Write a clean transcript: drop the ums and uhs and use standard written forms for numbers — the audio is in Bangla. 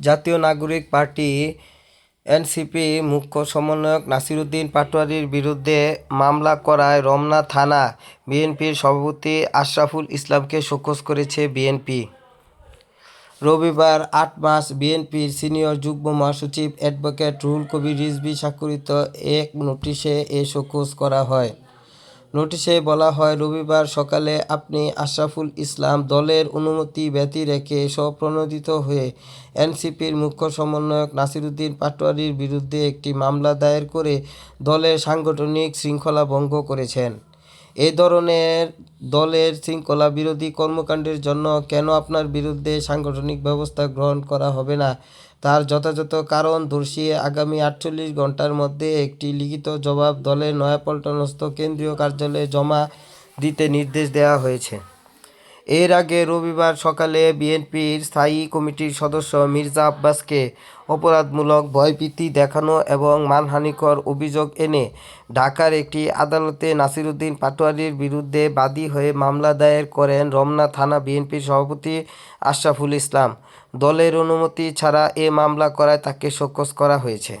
জাতীয় নাগরিক পার্টি এনসিপি মুখ্য সমন্বয়ক নাসিরুদ্দিন পাটোয়ারীর বিরুদ্ধে মামলা করায় রমনা থানা বিএনপির সভাপতি আশরাফুল ইসলামকে শোকজ করেছে বিএনপি। রবিবার ৮ মার্চ বিএনপির সিনিয়র যুগ্ম মহাসচিব অ্যাডভোকেট রুহুল কবির রিজভী স্বাক্ষরিত এক নোটিশে এ শোকজ করা হয়। নোটিশে বলা হয়, রবিবার সকালে আপনি আশরাফুল ইসলাম দলের অনুমতি ব্যতি রেখে স্বপ্রণোদিত হয়ে এনসিপির মুখ্য সমন্বয়ক নাসিরুদ্দিন পাটোয়ারীর বিরুদ্ধে একটি মামলা দায়ের করে দলের সাংগঠনিক শৃঙ্খলা ভঙ্গ করেছেন। এই ধরনের দলের শৃঙ্খলা বিরোধী কর্মকাণ্ডের জন্য কেন আপনার বিরুদ্ধে সাংগঠনিক ব্যবস্থা গ্রহণ করা হবে না, তার যথাযথ কারণ দর্শিয়ে আগামী ৪৮ ঘণ্টার মধ্যে একটি লিখিত জবাব দলের নয়াপল্টনস্থ কেন্দ্রীয় কার্যালয়ে জমা দিতে নির্দেশ দেওয়া হয়েছে। এর আগে রবিবার সকালে বিএনপির স্থায়ী কমিটির সদস্য মির্জা আব্বাসকে অপরাধমূলক ভয়ভীতি দেখানো এবং মানহানিকর অভিযোগ এনে ঢাকার একটি আদালতে নাসিরুদ্দিন পাটোয়ারীর বিরুদ্ধে বাদী হয়ে মামলা দায়ের করেন রমনা থানা বিএনপির সভাপতি আশরাফুল ইসলাম। দলের অনুমতি ছাড়া এ মামলা করায় তাকে শোকজ করা হয়েছে।